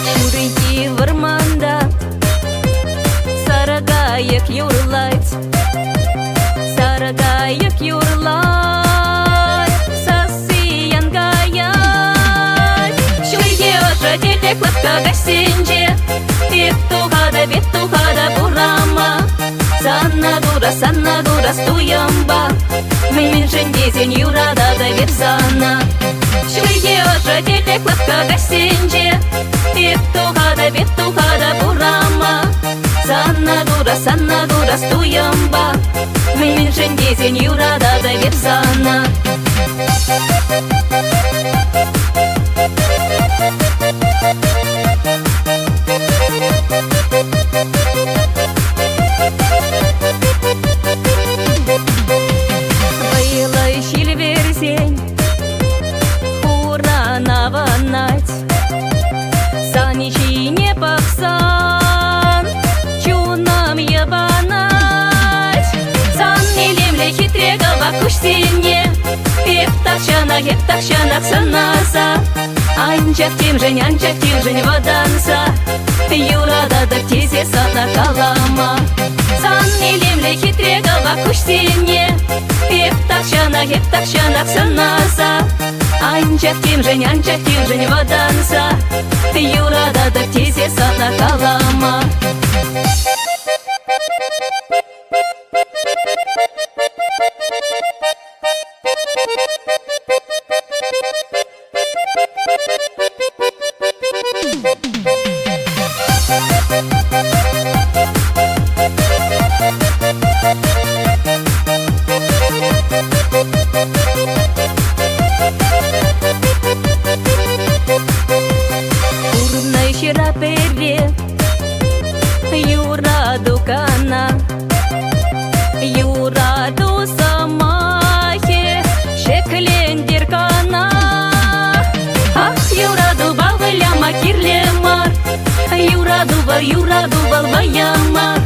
Шүрейки вырманда сарыгайык юрлайт, сарыгайык юрлайт, сасыян гаять. Шүрейки ожа телек лапка гасенже, бет тухада бурама. Санна дура стуямба, мен жендезен юрада да верзана. Шүрейки ожа телек лапка гасенже, бет тухада бурама. Санна дура стуямба, мен жендезен юрада да верзана. Вайлай шил версень, ура наванать, саничи не пахсан, чунам ебанать. Сан илемле хитрега вакуш сине, еп тахшанак санаса. Анчак тимжень воданса, юрада да птизе сана калама. Сан илемле хитрега вакуш сине, еп тахшанак санаса. Анчак тимжень воданса, юрада да птизе сана калама. Урнай ширапере, юраду кана, юраду самахе, шеклендер кана. Ах, юраду балвыляма кирлемар, юраду балваямар,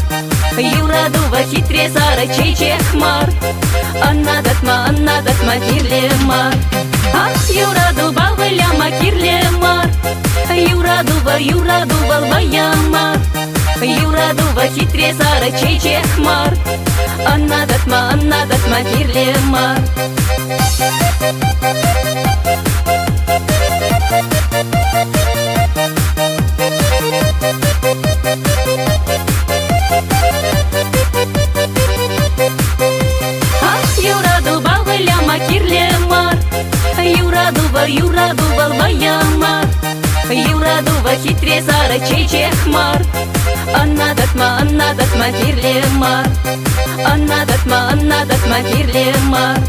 юраду ва хитре сара чечехмар. Анна датма кирлемар. Ах, юраду балвыляма кирлемар, юраду балваямар, юраду ва хитре сара чечехмар. Анна датма кирлемар. Ах, юраду балвыляма кирлемар, юраду балваямар, юраду ва хитре сара чечехмар. Анна датма кирлемар. Анна датма кирлемар.